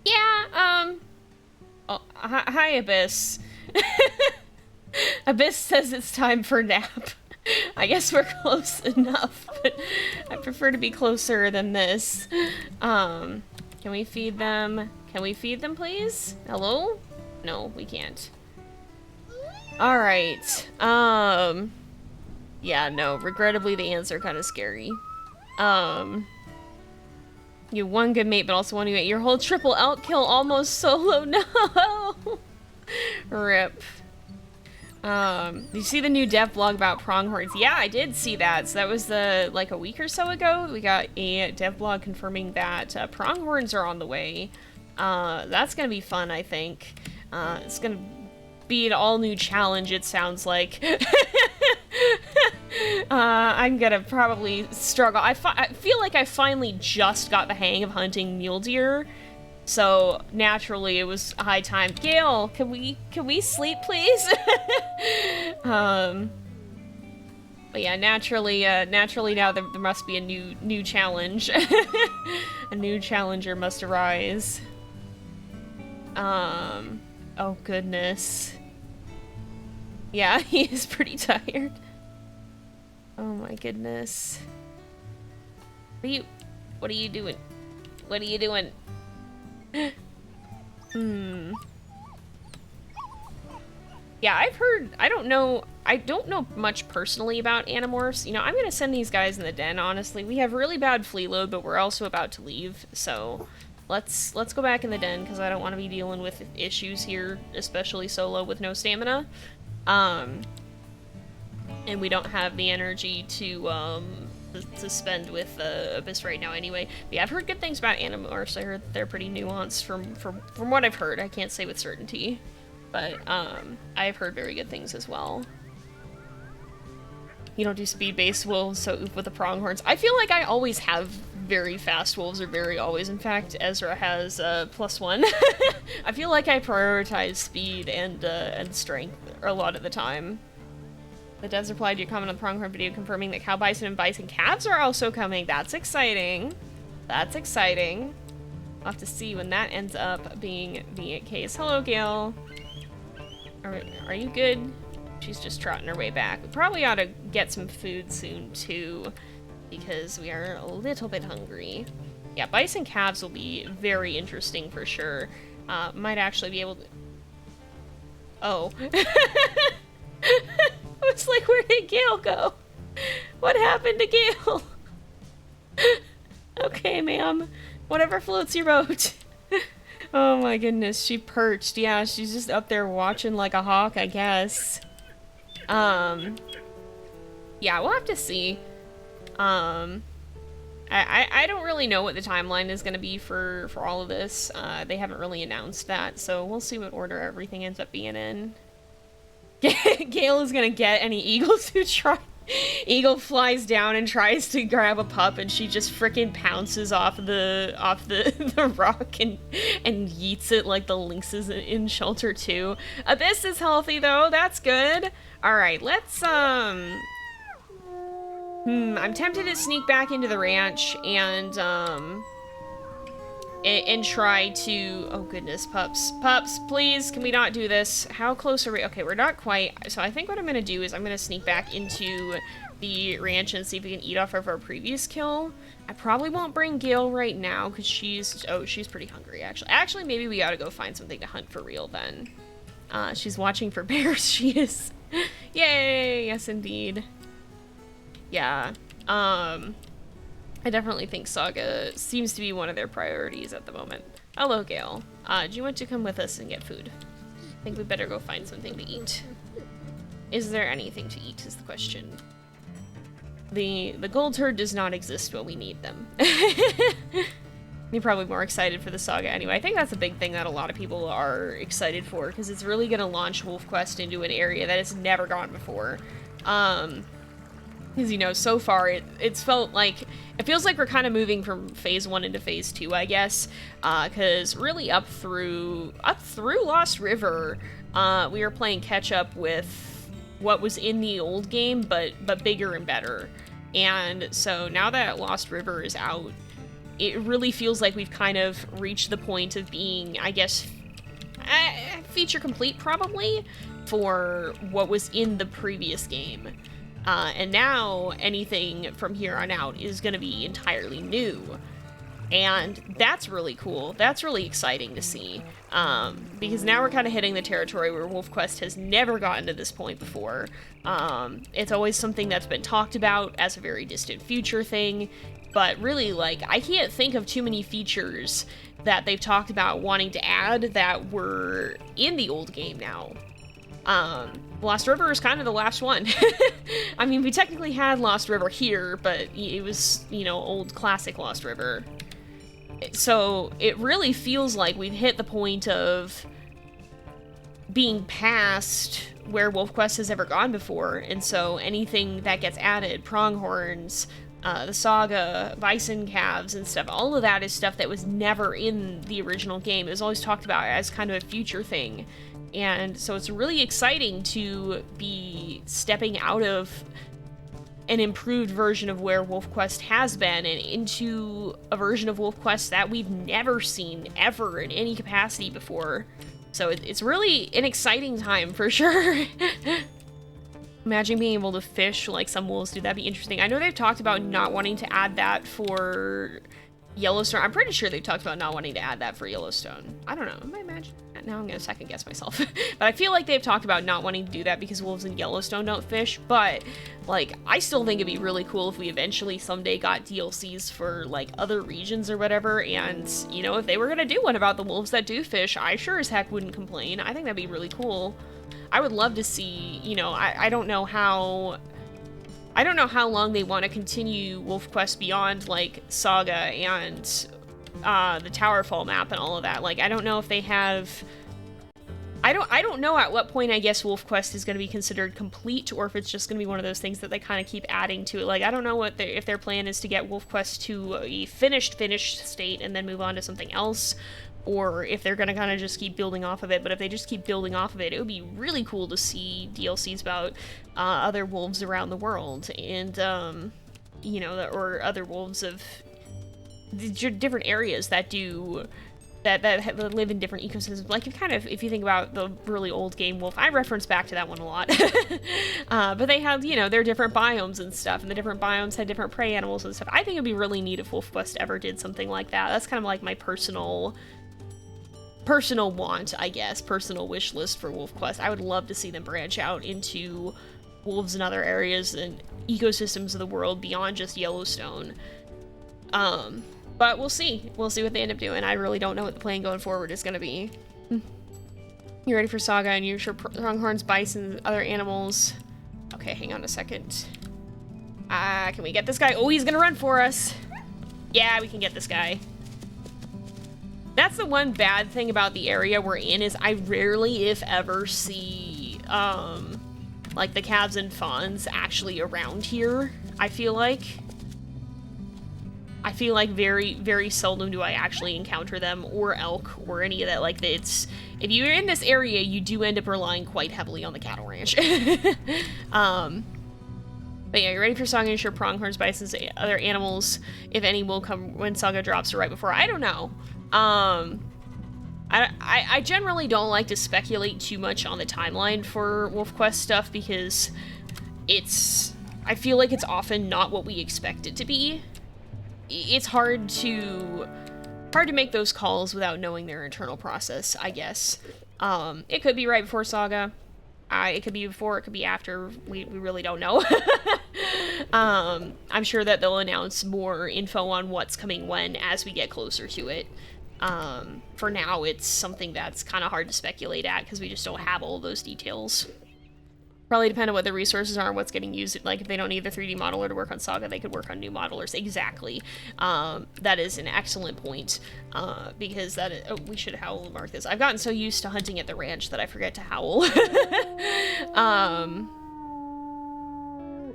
yeah, oh, hi, Abyss. Abyss says it's time for nap. I guess we're close enough, but I prefer to be closer than this. Can we feed them? Can we feed them, please? Hello? No, we can't. Alright, yeah, no, regrettably the ants are kind of scary. You have one good mate, but also one who ate your whole triple elk kill almost solo, no! Rip. Did you see the new dev blog about pronghorns? Yeah, I did see that. So that was like a week or so ago. We got a dev blog confirming that pronghorns are on the way. That's gonna be fun, I think. It's gonna be an all-new challenge, it sounds like. I'm gonna probably struggle. I feel like I finally just got the hang of hunting mule deer, so naturally it was high time. Gale, can we sleep, please? But yeah, naturally now there must be a new challenge. A new challenger must arise. Oh goodness. Yeah, he is pretty tired. Oh my goodness. What are you doing? What are you doing? Yeah, I've heard, I don't know much personally about Animorphs. You know, I'm gonna send these guys in the den, honestly. We have really bad flea load, but we're also about to leave, so let's go back in the den, because I don't want to be dealing with issues here, especially solo with no stamina. And we don't have the energy to spend with Abyss right now anyway. But yeah, I've heard good things about Animorphs. I heard they're pretty nuanced from what I've heard. I can't say with certainty. But I've heard very good things as well. You don't do speed-based wolves, so oof with the pronghorns. I feel like I always have very fast wolves, or very always. In fact, Ezra has +1. I feel like I prioritize speed and strength a lot of the time. The Devs replied to your comment on the pronghorn video confirming that cow bison and bison calves are also coming. That's exciting. That's exciting. I'll have to see when that ends up being the case. Hello, Gail. Are you good? She's just trotting her way back. We probably ought to get some food soon, too, because we are a little bit hungry. Yeah, bison calves will be very interesting for sure. Might actually be able to... Oh. I was like, where did Gail go? What happened to Gail? Okay, ma'am. Whatever floats your boat. Oh my goodness, she perched. Yeah, she's just up there watching like a hawk, I guess. Yeah, we'll have to see. I don't really know what the timeline is going to be for all of this. They haven't really announced that, so we'll see what order everything ends up being in. Gail is going to get any eagles who try... Eagle flies down and tries to grab a pup, and she just frickin' pounces off the rock and yeets it like the lynxes in Shelter 2. Abyss is healthy though, that's good. Alright, let's I'm tempted to sneak back into the ranch and try to... Oh goodness, pups. Pups, please, can we not do this? How close are we? Okay, we're not quite. So I think what I'm gonna do is I'm gonna sneak back into the ranch and see if we can eat off of our previous kill. I probably won't bring Gail right now because she's... Oh, she's pretty hungry, actually. Actually, maybe we gotta go find something to hunt for real then. She's watching for bears, she is. Yay, yes indeed. Yeah, I definitely think Saga seems to be one of their priorities at the moment. Hello, Gail. Do you want to come with us and get food? I think we better go find something to eat. Is there anything to eat is the question. The gold herd does not exist when we need them. You're probably more excited for the Saga anyway. I think that's a big thing that a lot of people are excited for, because it's really going to launch WolfQuest into an area that it's never gone before. Because, you know, so far, it's felt like... It feels like we're kind of moving from Phase 1 into Phase 2, I guess. Because really up through Lost River, we were playing catch-up with what was in the old game, but bigger and better. And so now that Lost River is out, it really feels like we've kind of reached the point of being, I guess, feature complete, probably, for what was in the previous game. And now anything from here on out is going to be entirely new. And that's really cool. That's really exciting to see. Because now we're kind of hitting the territory where WolfQuest has never gotten to this point before. It's always something that's been talked about as a very distant future thing. But really, like, I can't think of too many features that they've talked about wanting to add that were in the old game now. Lost River is kind of the last one. I mean, we technically had Lost River here, but it was, you know, old classic Lost River. So it really feels like we've hit the point of being past where WolfQuest has ever gone before, and so anything that gets added, pronghorns, the Saga, bison calves and stuff, all of that is stuff that was never in the original game. It was always talked about as kind of a future thing. And so it's really exciting to be stepping out of an improved version of where WolfQuest has been and into a version of WolfQuest that we've never seen ever in any capacity before. So it's really an exciting time for sure. Imagine being able to fish like some wolves do. That'd be interesting. I know they've talked about not wanting to add that for Yellowstone. I'm pretty sure they've talked about not wanting to add that for Yellowstone. I don't know. Am I imagining that? Now I'm going to second guess myself. But I feel like they've talked about not wanting to do that because wolves in Yellowstone don't fish. But, like, I still think it'd be really cool if we eventually someday got DLCs for, like, other regions or whatever. And, you know, if they were going to do one about the wolves that do fish, I sure as heck wouldn't complain. I think that'd be really cool. I would love to see, you know, I don't know how long they want to continue WolfQuest beyond, like, Saga and the Towerfall map and all of that. Like, I don't know if they have... I don't know at what point I guess WolfQuest is going to be considered complete, or if it's just going to be one of those things that they kind of keep adding to it. Like, I don't know what if their plan is to get WolfQuest to a finished state and then move on to something else, or if they're going to kind of just keep building off of it. But if they just keep building off of it, it would be really cool to see DLCs about other wolves around the world, and, you know, or other wolves of different areas that do... that live in different ecosystems. Like, if you think about the really old game Wolf, I reference back to that one a lot. But they have, you know, their different biomes and stuff, and the different biomes had different prey animals and stuff. I think it'd be really neat if WolfQuest ever did something like that. That's kind of like my personal want, I guess, personal wish list for WolfQuest. I would love to see them branch out into wolves in other areas and ecosystems of the world beyond just Yellowstone. But we'll see. We'll see what they end up doing. I really don't know what the plan going forward is going to be. You ready for Saga and use your pronghorns, bison, other animals? Okay, hang on a second. Can we get this guy? Oh, he's going to run for us. Yeah, we can get this guy. That's the one bad thing about the area we're in, is I rarely, if ever, see, like, the calves and fawns actually around here, I feel like. Very, very seldom do I actually encounter them, or elk, or any of that. Like, it's... If you're in this area, you do end up relying quite heavily on the cattle ranch. But yeah, you're ready for Saga and your pronghorns, bisons, other animals, if any, will come when Saga drops or right before. I don't know. I generally don't like to speculate too much on the timeline for WolfQuest stuff, because I feel like it's often not what we expect it to be. It's hard to make those calls without knowing their internal process, I guess. It could be right before Saga. It could be before, it could be after. We really don't know. I'm sure that they'll announce more info on what's coming when as we get closer to it. For now, it's something that's kind of hard to speculate at, because we just don't have all those details. Probably depend on what the resources are and what's getting used. Like, if they don't need the 3D modeler to work on Saga, they could work on new modelers. Exactly. That is an excellent point, because that is... Oh, we should howl mark this. I've gotten so used to hunting at the ranch that I forget to howl.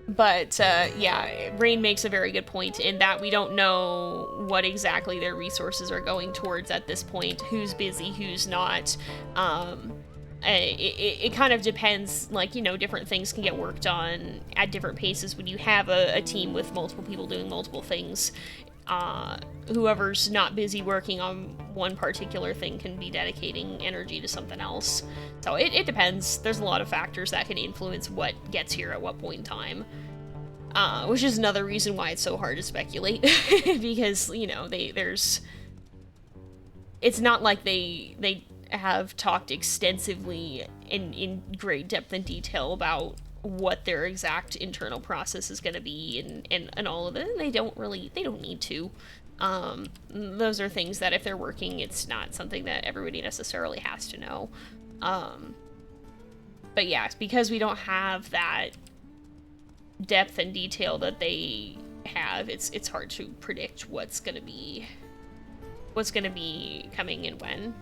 But, yeah, Rain makes a very good point in that we don't know what exactly their resources are going towards at this point, who's busy, who's not. It kind of depends, like, you know, different things can get worked on at different paces when you have a team with multiple people doing multiple things. Whoever's not busy working on one particular thing can be dedicating energy to something else. So it depends. There's a lot of factors that can influence what gets here at what point in time. Which is another reason why it's so hard to speculate. Because, you know, it's not like they have talked extensively in great depth and detail about what their exact internal process is going to be and all of it. And they don't need to. Those are things that if they're working, it's not something that everybody necessarily has to know. But yeah, it's because we don't have that depth and detail that they have, it's hard to predict what's going to be coming and when.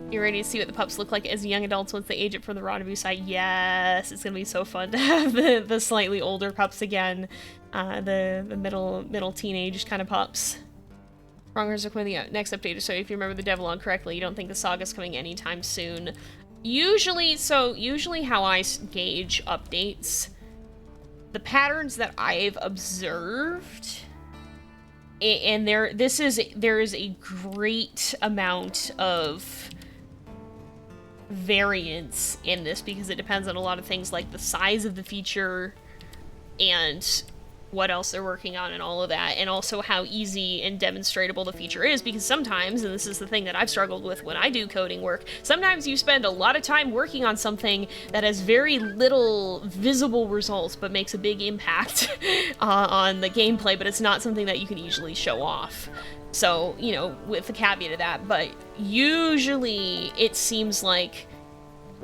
You ready to see what the pups look like as young adults once they age up from the rendezvous site? Yes, it's gonna be so fun to have the slightly older pups again, the middle teenage kind of pups. Wrongers are coming the next update, so if you remember the Devlog correctly, you don't think the Saga's coming anytime soon. Usually how I gauge updates, the patterns that I've observed. And there is a great amount of variance in this, because it depends on a lot of things like the size of the feature and what else they're working on and all of that, and also how easy and demonstratable the feature is, because sometimes, and this is the thing that I've struggled with when I do coding work, sometimes you spend a lot of time working on something that has very little visible results but makes a big impact on the gameplay, but it's not something that you can easily show off. So, you know, with the caveat of that, but usually it seems like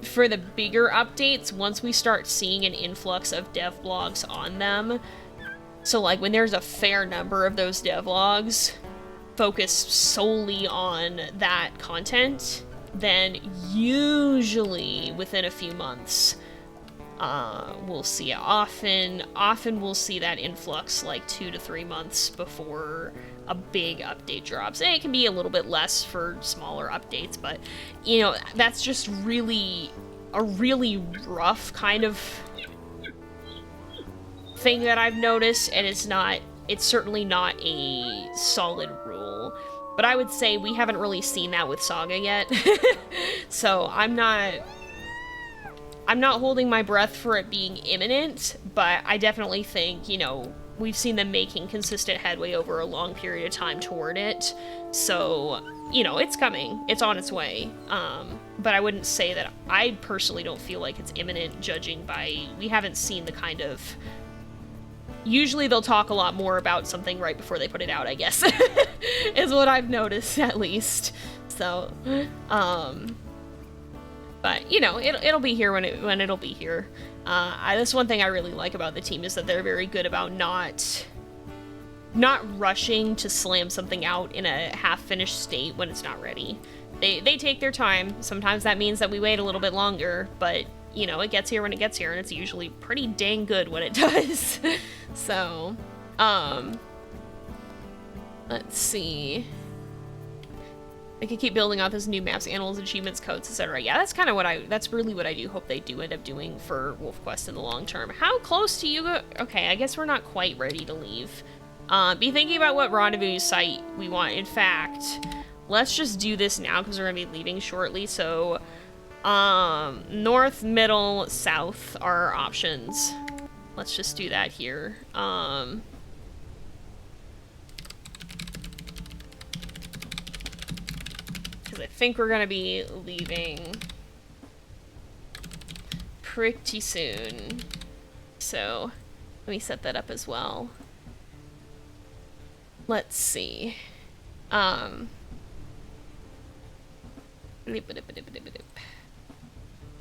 for the bigger updates, once we start seeing an influx of dev blogs on them, so like when there's a fair number of those devlogs focused solely on that content, then usually within a few months, we'll see it. Often we'll see that influx like 2 to 3 months before a big update drops. And it can be a little bit less for smaller updates, but you know, that's just really a really rough kind of thing that I've noticed, and it's certainly not a solid rule. But I would say we haven't really seen that with Saga yet. So I'm not holding my breath for it being imminent, but I definitely think, you know, we've seen them making consistent headway over a long period of time toward it. So, you know, it's coming. It's on its way. But I wouldn't say that I personally don't feel like it's imminent, judging by we haven't seen the kind of... Usually they'll talk a lot more about something right before they put it out, I guess. Is what I've noticed, at least. So, but, you know, it'll be here when it'll be here. That's one thing I really like about the team, is that they're very good about not rushing to slam something out in a half-finished state when it's not ready. They take their time. Sometimes that means that we wait a little bit longer, but, you know, it gets here when it gets here, and it's usually pretty dang good when it does. So, let's see. They could keep building out those new maps, animals, achievements, codes, etc. Yeah, that's kind of that's really what I do hope they do end up doing for WolfQuest in the long term. How close to you go? Okay, I guess we're not quite ready to leave. Be thinking about what rendezvous site we want. In fact, let's just do this now because we're gonna be leaving shortly. So, north, middle, south are our options. Let's just do that here. Because I think we're gonna be leaving pretty soon. So let me set that up as well. Let's see.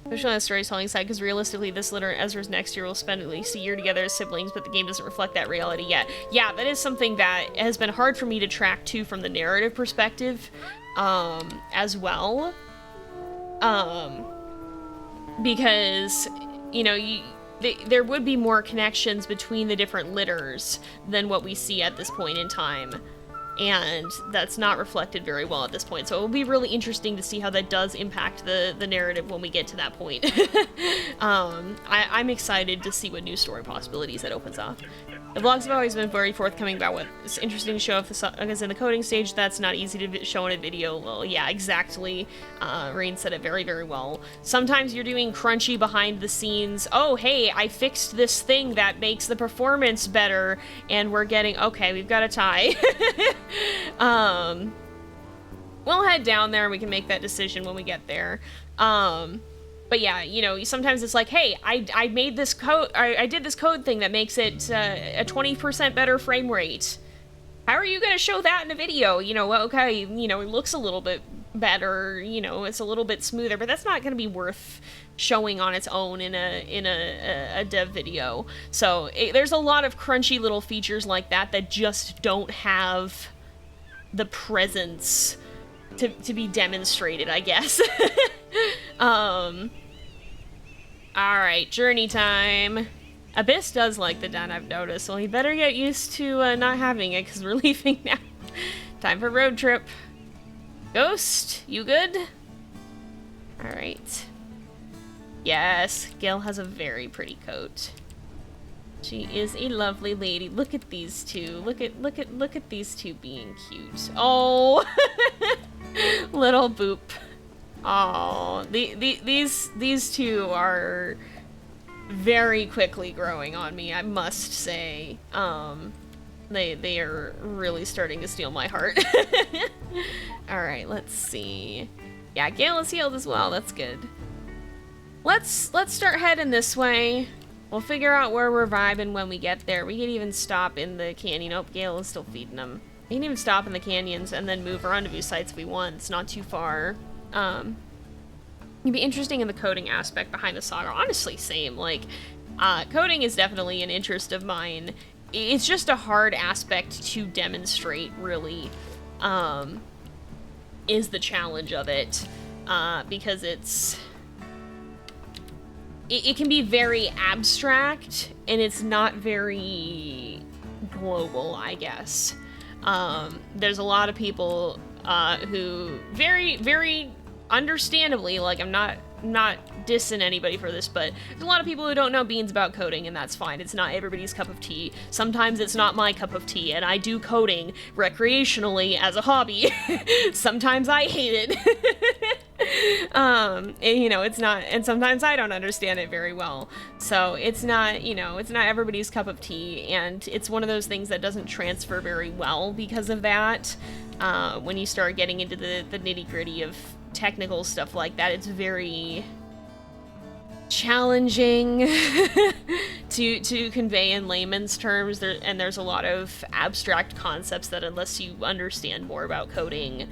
Especially on the storytelling side, because realistically, this litter and Ezra's next year will spend at least a year together as siblings, but the game doesn't reflect that reality yet. Yeah, that is something that has been hard for me to track too from the narrative perspective, as well. Because, you know, there would be more connections between the different litters than what we see at this point in time. And that's not reflected very well at this point. So it will be really interesting to see how that does impact the narrative when we get to that point. I'm excited to see what new story possibilities that opens up. The vlogs have always been very forthcoming about what's interesting to show if the song is in the coding stage. That's not easy to show in a video. Well, yeah, exactly. Rain said it very, very well. Sometimes you're doing crunchy behind the scenes. Oh, hey, I fixed this thing that makes the performance better, and we're getting... Okay, we've got a tie. We'll head down there and we can make that decision when we get there. But yeah, you know, sometimes it's like, hey, I made this code, I did this code thing that makes it a 20% better frame rate. How are you going to show that in a video? You know, well, okay, you know, it looks a little bit better, you know, it's a little bit smoother, but that's not going to be worth showing on its own in a dev video. So there's a lot of crunchy little features like that that just don't have the presence to be demonstrated, I guess. Alright, journey time. Abyss does like the den, I've noticed, so he better get used to not having it, because we're leaving now. Time for road trip. Ghost, you good? Alright. Yes, Gail has a very pretty coat. She is a lovely lady. Look at these two. Look at these two being cute. Oh, little boop. Oh, these two are very quickly growing on me, I must say. They are really starting to steal my heart. Alright, let's see. Yeah, Gale is healed as well, that's good. Let's start heading this way. We'll figure out where we're vibing when we get there. We can even stop in the canyon. Nope, Gale is still feeding them. We can even stop in the canyons and then move rendezvous sites if we want. It's not too far. It'd be interesting in the coding aspect behind the saga. Honestly, same. Like, coding is definitely an interest of mine. It's just a hard aspect to demonstrate, really, is the challenge of it. Because it can be very abstract, and it's not very global, I guess. There's a lot of people who very, very understandably, like, I'm not dissing anybody for this, but there's a lot of people who don't know beans about coding, and that's fine. It's not everybody's cup of tea. Sometimes it's not my cup of tea, and I do coding recreationally as a hobby. Sometimes I hate it. And, you know, it's not, and sometimes I don't understand it very well. So it's not, you know, it's not everybody's cup of tea, and it's one of those things that doesn't transfer very well because of that. When you start getting into the nitty-gritty of technical stuff like that, it's very challenging to convey in layman's terms, and there's a lot of abstract concepts that unless you understand more about coding,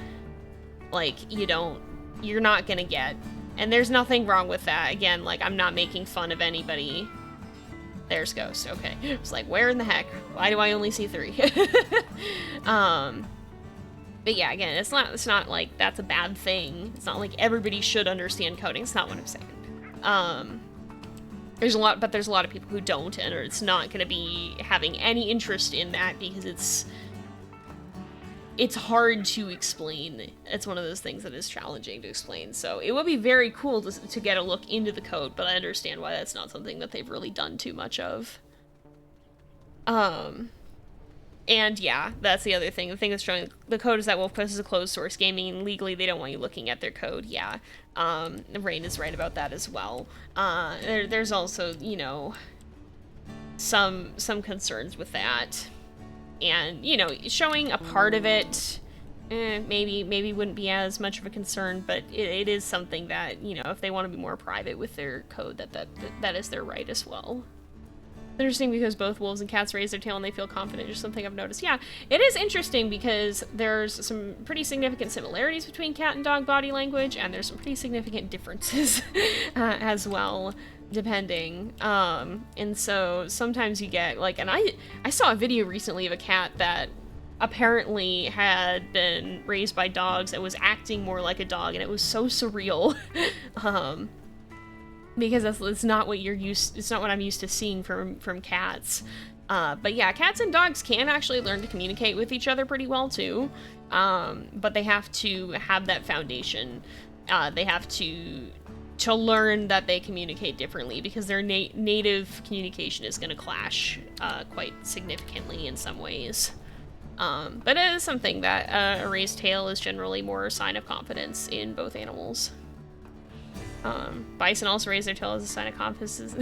like, you're not gonna get. And there's nothing wrong with that. Again, like, I'm not making fun of anybody. There's Ghost, okay. It's like, where in the heck? Why do I only see 3? But yeah, again, it's not like that's a bad thing. It's not like everybody should understand coding. It's not what I'm saying. There's a lot of people who don't, and it's not going to be having any interest in that because it's hard to explain. It's one of those things that is challenging to explain. So it would be very cool to get a look into the code, but I understand why that's not something that they've really done too much of. And yeah, that's the other thing. The thing that's showing the code is that WolfQuest is a closed source game, meaning legally they don't want you looking at their code. Yeah, Rain is right about that as well. There's also, you know, some concerns with that, and you know, showing a part of it, maybe wouldn't be as much of a concern, but it is something that, you know, if they want to be more private with their code, that is their right as well. Interesting because both wolves and cats raise their tail and they feel confident, just something I've noticed. Yeah, it is interesting because there's some pretty significant similarities between cat and dog body language, and there's some pretty significant differences as well, depending. And so sometimes you get, like, and I saw a video recently of a cat that apparently had been raised by dogs and was acting more like a dog, and it was so surreal. Because it's not what it's not what I'm used to seeing from cats. But yeah, cats and dogs can actually learn to communicate with each other pretty well too. But they have to have that foundation. They have to learn that they communicate differently because their native communication is going to clash quite significantly in some ways. But it is something that a raised tail is generally more a sign of confidence in both animals. Bison also raise their tail as a sign of confidence.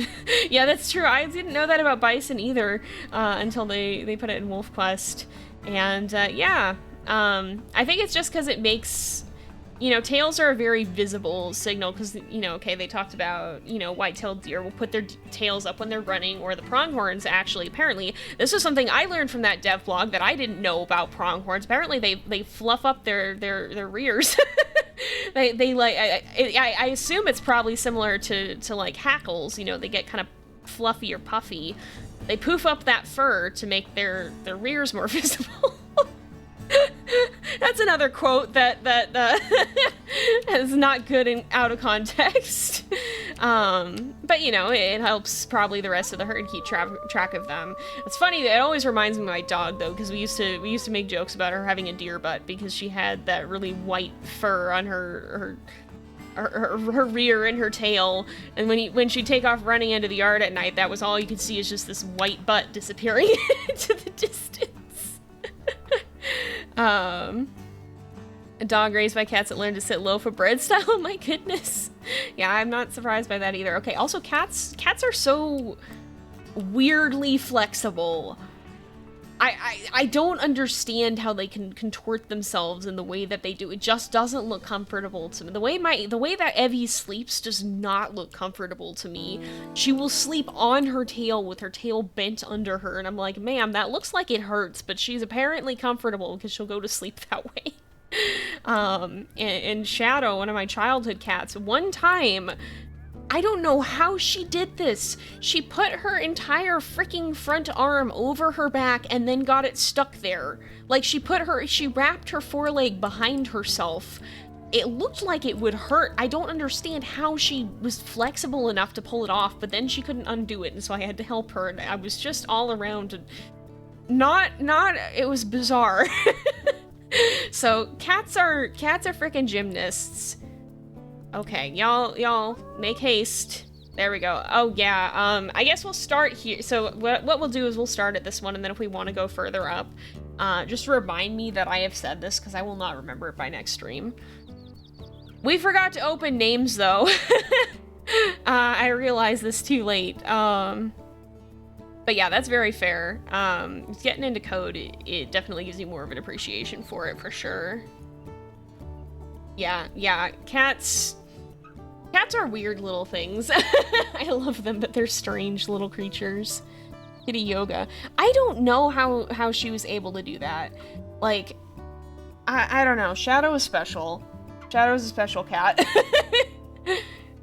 Yeah, that's true. I didn't know that about bison either until they put it in WolfQuest. And yeah, I think it's just because it makes, you know, tails are a very visible signal because, you know, okay, they talked about, you know, white-tailed deer will put their tails up when they're running, or the pronghorns actually, apparently, this was something I learned from that dev blog that I didn't know about pronghorns. Apparently they fluff up their rears. They like, I assume it's probably similar to like hackles, you know, they get kind of fluffy or puffy. They poof up that fur to make their rears more visible. That's another quote that is not good out of context. But you know, it helps probably the rest of the herd keep track of them. It's funny, it always reminds me of my dog though, because we used to make jokes about her having a deer butt because she had that really white fur on her rear and her tail, and when she'd take off running into the yard at night, that was all you could see, is just this white butt disappearing into the distance. A dog raised by cats that learned to sit low for bread style. Oh my goodness. Yeah, I'm not surprised by that either. Okay, also cats are so weirdly flexible. I don't understand how they can contort themselves in the way that they do. It just doesn't look comfortable to me. The way that Evie sleeps does not look comfortable to me. She will sleep on her tail with her tail bent under her, and I'm like, ma'am, that looks like it hurts, but she's apparently comfortable because she'll go to sleep that way. And Shadow, one of my childhood cats, one time, I don't know how she did this. She put her entire freaking front arm over her back and then got it stuck there. Like, she wrapped her foreleg behind herself. It looked like it would hurt. I don't understand how she was flexible enough to pull it off, but then she couldn't undo it, and so I had to help her, and I was just all around, it was bizarre. So, cats are freaking gymnasts. Okay, y'all make haste. There we go. Oh yeah, I guess we'll start here. So what we'll do is we'll start at this one, and then if we want to go further up, just remind me that I have said this, because I will not remember it by next stream. We forgot to open names, though. I realized this too late. But yeah, that's very fair. Getting into code, it definitely gives you more of an appreciation for it, for sure. Yeah, cats are weird little things. I love them, but they're strange little creatures. Kitty yoga. I don't know how she was able to do that. Like, I don't know. Shadow is special. Shadow is a special cat.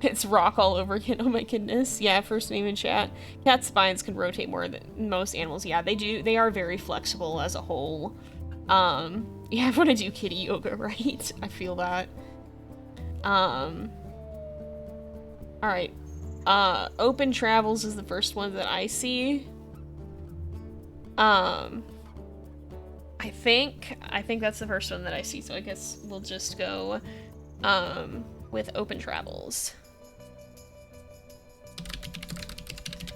It's rock all over again. Oh my goodness. Yeah, first name in chat. Cat spines can rotate more than most animals. Yeah, they do. They are very flexible as a whole. Yeah, I want to do kitty yoga, right? I feel that. Alright. Open travels is the first one that I see. I think that's the first one that I see, so I guess we'll just go, with open travels.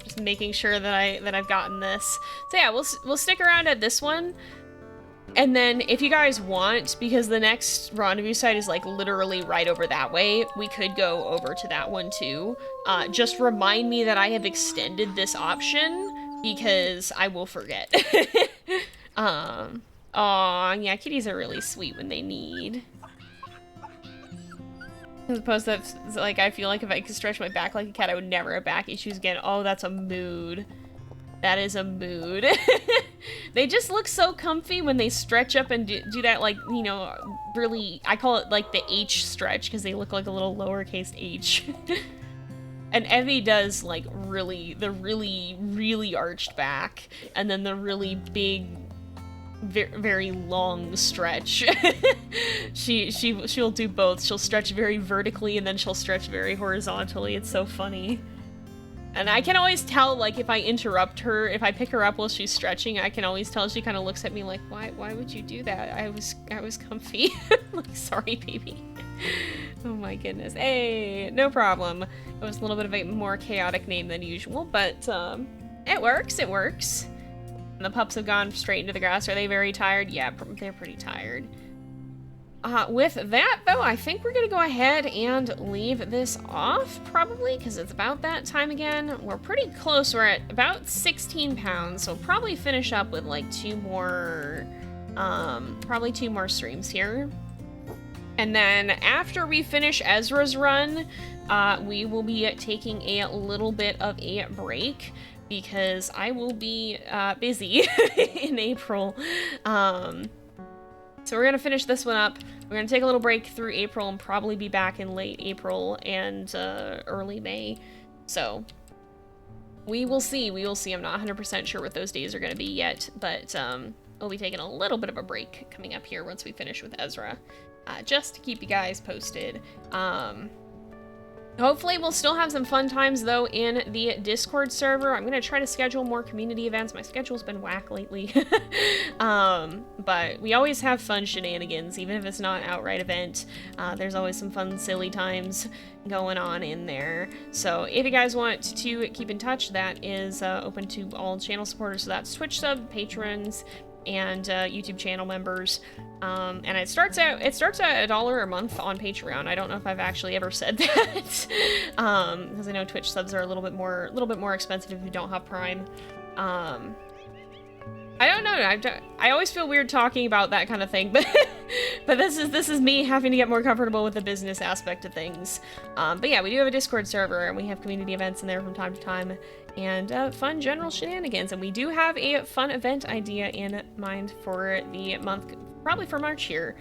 Just making sure that I've gotten this. So yeah, we'll stick around at this one. And then, if you guys want, because the next rendezvous site is, like, literally right over that way, we could go over to that one, too. Just remind me that I have extended this option, because I will forget. Aw, yeah, kitties are really sweet when they need. As opposed to, like, I feel like if I could stretch my back like a cat, I would never have back issues again. Oh, that's a mood. That is a mood. They just look so comfy when they stretch up and do that, like, you know, really, I call it, like, the H stretch, because they look like a little lowercase h. And Evie does, like, the really arched back, and then the really big, very long stretch. She'll do both. She'll stretch very vertically, and then she'll stretch very horizontally. It's so funny. And I can always tell, like, if I interrupt her, if I pick her up while she's stretching, I can always tell she kind of looks at me like, why would you do that? I was comfy. Like, sorry, baby. Oh my goodness. Hey, no problem. It was a little bit of a more chaotic name than usual, but, it works. And the pups have gone straight into the grass. Are they very tired? Yeah, they're pretty tired. With that, though, I think we're gonna go ahead and leave this off, probably, because it's about that time again. We're pretty close. We're at about 16 pounds, so we'll probably finish up with, like, probably two more streams here. And then, after we finish Ezra's run, we will be taking a little bit of a break, because I will be, busy in April. So we're gonna finish this one up. We're gonna take a little break through April and probably be back in late April and early May. So we will see. I'm not 100% sure what those days are gonna be yet, but we'll be taking a little bit of a break coming up here once we finish with Ezra, just to keep you guys posted. Hopefully we'll still have some fun times, though, in the Discord server. I'm gonna try to schedule more community events. My schedule's been whack lately. But we always have fun shenanigans, even if it's not an outright event. There's always some fun, silly times going on in there. So if you guys want to keep in touch, that is open to all channel supporters. So that's Twitch sub, patrons, and YouTube channel members. And it starts at $1 a month on Patreon. I don't know if I've actually ever said that, because I know Twitch subs are a little bit more expensive if you don't have Prime. I don't know. I always feel weird talking about that kind of thing, but but this is me having to get more comfortable with the business aspect of things. But yeah, we do have a Discord server, and we have community events in there from time to time, and fun general shenanigans. And we do have a fun event idea in mind for the month, probably for March here,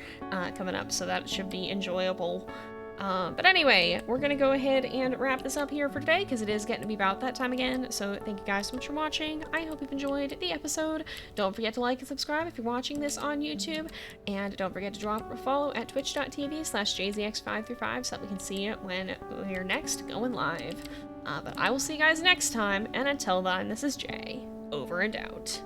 coming up. So that should be enjoyable. But anyway, we're gonna go ahead and wrap this up here for today, because it is getting to be about that time again. So thank you guys so much for watching. I hope you've enjoyed the episode. Don't forget to like and subscribe if you're watching this on YouTube, and don't forget to drop a follow at twitch.tv/jzx535 so that we can see when we're next going live. But I will see you guys next time, and until then, this is Jay, over and out.